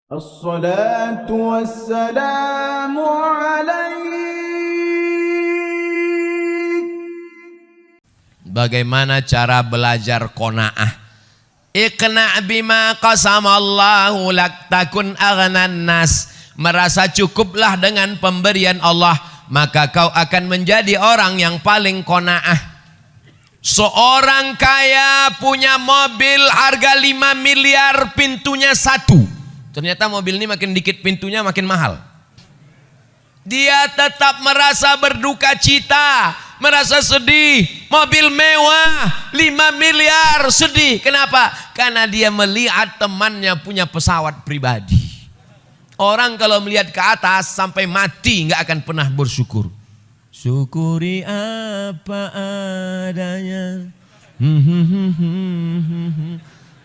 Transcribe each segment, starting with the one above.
الصلاة والسلام عليك. Bagaimana cara belajar qanaah? Iqna' bima qasamallahu lak takun aghnan nas. Merasa cukuplah dengan pemberian Allah, maka kau akan menjadi orang yang paling qanaah. Seorang kaya punya mobil harga 5 miliar, pintunya 1. Ternyata mobil ini makin dikit pintunya makin mahal. Dia tetap merasa berduka cita, merasa sedih. Mobil mewah 5 miliar, sedih. Kenapa? Karena dia melihat temannya punya pesawat pribadi. Orang kalau melihat ke atas sampai mati nggak akan pernah bersyukur. Syukuri apa adanya.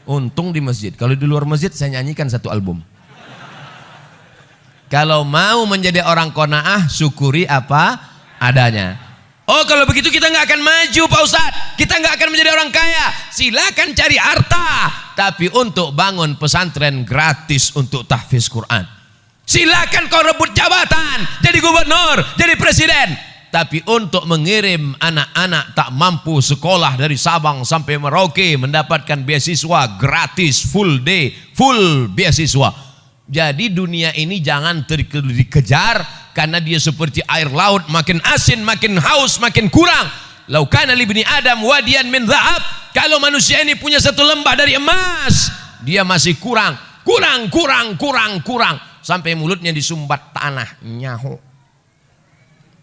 Untung di masjid. Kalau di luar masjid saya nyanyikan satu album. Kalau mau menjadi orang qanaah, syukuri apa adanya. Oh, kalau begitu kita nggak akan maju, Pak Ustadz. Kita nggak akan menjadi orang kaya. Silakan cari harta, tapi untuk bangun pesantren gratis untuk tahfiz Quran. Silakan kau rebut jabatan, jadi gubernur, jadi presiden. Tapi untuk mengirim anak-anak tak mampu sekolah dari Sabang sampai Merauke mendapatkan beasiswa gratis, full day, full beasiswa. Jadi dunia ini jangan dikejar karena dia seperti air laut, makin asin, makin haus, makin kurang. Lau kana li bani Adam wadiyan min dhahab. Kalau manusia ini punya satu lembah dari emas, dia masih kurang. Sampai mulutnya disumbat tanah, nyaho.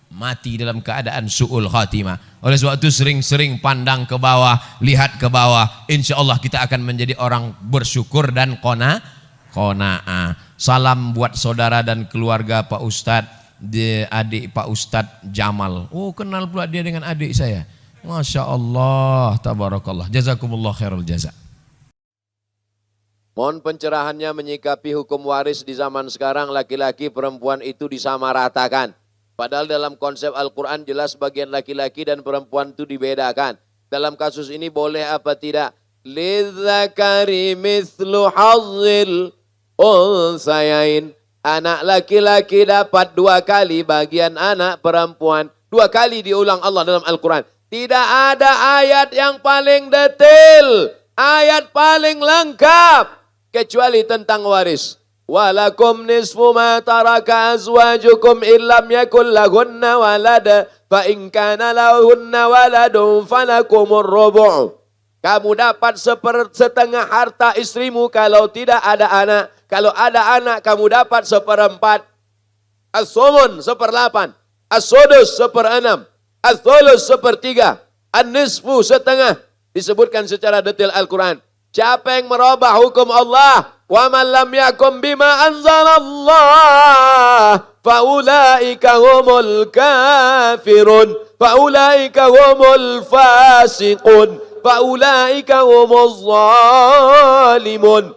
Mati dalam keadaan su'ul khatimah. Oleh sebab itu sering-sering pandang ke bawah, lihat ke bawah. Insya Allah kita akan menjadi orang bersyukur dan qanaah. Salam buat saudara dan keluarga Pak Ustadz, adik Pak Ustadz Jamal. Oh, kenal pula dia dengan adik saya. Masya Allah, tabarakallah. Jazakumullah khairul jaza. Mohon pencerahannya menyikapi hukum waris di zaman sekarang, laki-laki perempuan itu disamaratakan. Padahal dalam konsep Al-Quran jelas bagian laki-laki dan perempuan itu dibedakan. Dalam kasus ini boleh apa tidak? Lidzakari mithlu hazzil unsayain. Anak laki-laki dapat 2 kali bagian anak perempuan. 2 kali diulang Allah dalam Al-Quran. Tidak ada ayat yang paling detail, ayat paling lengkap kecuali tentang waris. Walakum nisfu ma taraka azwajukum illam yakul lahunna walad fa in kana lahunna waladun falakumur rubu'. Kamu dapat setengah harta istrimu kalau tidak ada anak. Kalau ada anak kamu dapat 1/4. As-sumun 1/8. As-sudus 1/6. As-thuluts 1/3. An-nisfu setengah. Disebutkan secara detail Al-Quran. Siapa yang merubah hukum Allah? Wa man lam yakum bima anzalallah faulaika humul kafirun faulaika humul fasiqun faulaika humuz zalimun.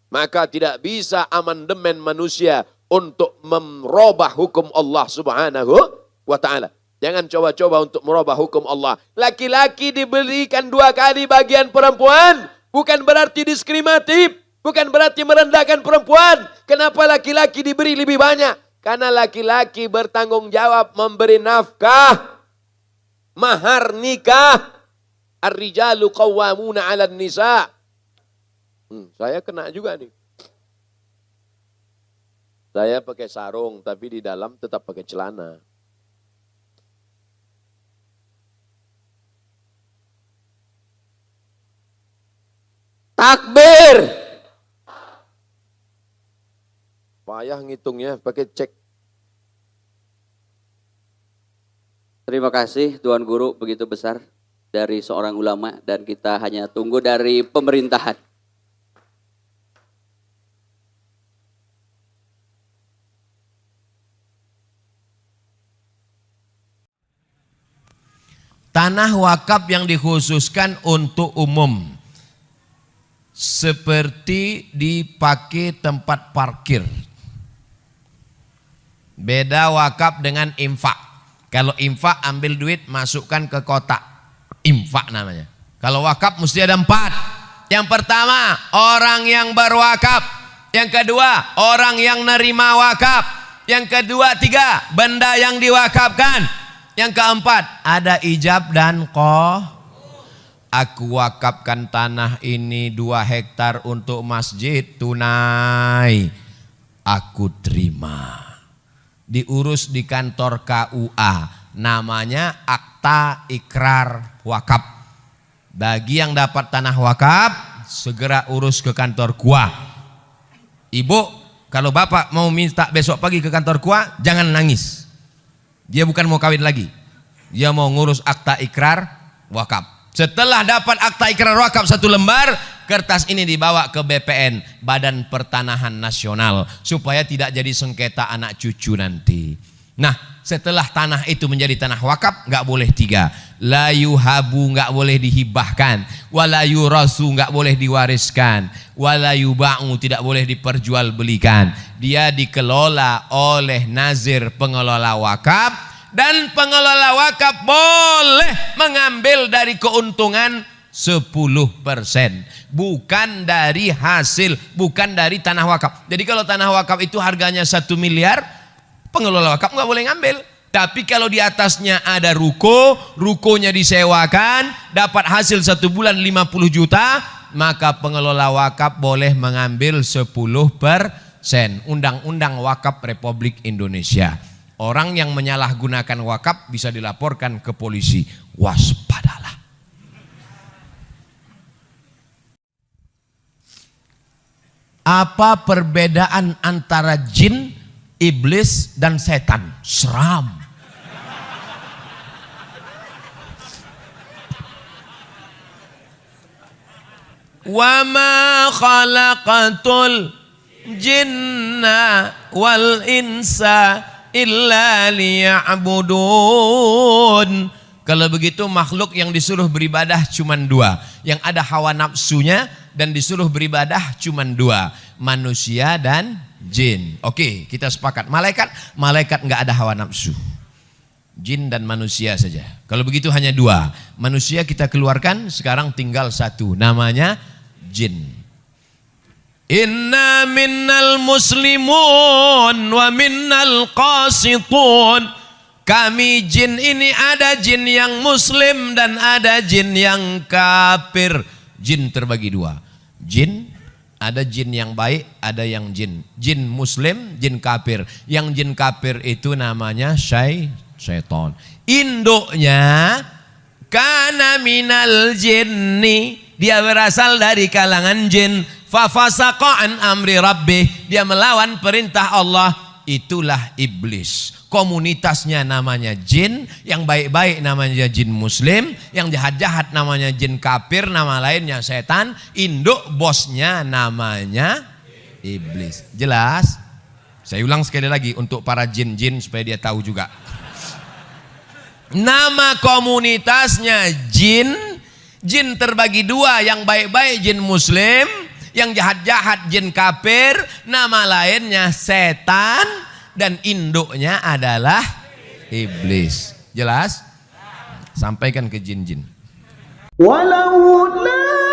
Maka tidak bisa amandemen manusia untuk merubah hukum Allah Subhanahu wa ta'ala. Jangan coba-coba untuk merubah hukum Allah. Laki-laki diberikan 2 kali bagian perempuan, bukan berarti diskriminatif. Bukan berarti merendahkan perempuan. Kenapa laki-laki diberi lebih banyak? Karena laki-laki bertanggung jawab memberi nafkah, mahar nikah. Ar-rijalu qawwamuna 'alan nisa. Saya kena juga nih. Saya pakai sarung tapi di dalam tetap pakai celana. Takbir. Payah ngitungnya pakai cek. Terima kasih Tuan Guru begitu besar dari seorang ulama dan kita hanya tunggu dari pemerintahan. Tanah wakaf yang dikhususkan untuk umum. Seperti dipakai tempat parkir. Beda wakaf dengan infak. Kalau infak ambil duit masukkan ke kotak. Infak namanya. Kalau wakaf mesti ada 4. Yang pertama, orang yang berwakaf Yang kedua, orang yang nerima wakaf. Yang kedua, tiga, benda yang diwakafkan. Yang keempat, ada ijab dan aku wakafkan tanah ini 2 hektar untuk masjid tunai. Aku terima. Diurus di kantor KUA. Namanya akta ikrar wakaf. Bagi yang dapat tanah wakaf, segera urus ke kantor KUA. Ibu, kalau bapak mau minta besok pagi ke kantor KUA, jangan nangis. Dia bukan mau kawin lagi. Dia mau ngurus akta ikrar wakaf. Setelah dapat akta ikrar wakaf 1 lembar, kertas ini dibawa ke BPN, Badan Pertanahan Nasional, supaya tidak jadi sengketa anak cucu nanti. Nah, setelah tanah itu menjadi tanah wakaf, nggak boleh 3. La yuhabu, nggak boleh dihibahkan. Wala yurasu, nggak boleh diwariskan. Wala yuba'u, tidak boleh diperjualbelikan. Dia dikelola oleh nazir pengelola wakaf, dan pengelola wakaf boleh mengambil dari keuntungan 10%, bukan dari hasil, bukan dari tanah wakaf. Jadi kalau tanah wakaf itu harganya 1 miliar, pengelola wakaf nggak boleh ngambil. Tapi kalau di atasnya ada rukonya disewakan, dapat hasil 1 bulan 50 juta, maka pengelola wakaf boleh mengambil 10%. Undang-Undang Wakaf Republik Indonesia. Orang yang menyalahgunakan wakaf bisa dilaporkan ke polisi. Waspadalah. Apa perbedaan antara jin, iblis, dan setan? Seram. Wa ma khalaqatul jinna wal insa illa liya'budun. Kalau begitu makhluk yang disuruh beribadah cuma 2. Yang ada hawa nafsunya dan disuruh beribadah cuma 2. Manusia dan jin. Oke, kita sepakat. Malaikat nggak ada hawa nafsu. Jin dan manusia saja. Kalau begitu hanya 2. Manusia kita keluarkan, sekarang tinggal 1. Namanya jin. Inna minnal muslimun wa minnal qasitun. Kami jin ini ada jin yang muslim dan ada jin yang kafir. Jin terbagi 2. Jin, ada jin yang baik, ada yang jin. Jin muslim, jin kafir. Yang jin kafir itu namanya syaitan. Induknya kana minal jinni. Dia berasal dari kalangan jin. Fafasaqa an amri rabbih. Dia melawan perintah Allah. Itulah iblis. Komunitasnya namanya jin. Yang baik-baik namanya jin muslim. Yang jahat-jahat namanya jin kafir. Nama lainnya setan. Induk bosnya namanya iblis. Jelas? Saya ulang sekali lagi untuk para jin-jin supaya dia tahu juga. Nama komunitasnya jin. Jin terbagi 2. Yang baik-baik jin muslim. Yang jahat-jahat jin kafir, nama lainnya setan, dan induknya adalah iblis. Jelas? Sampaikan ke jin-jin. ولولا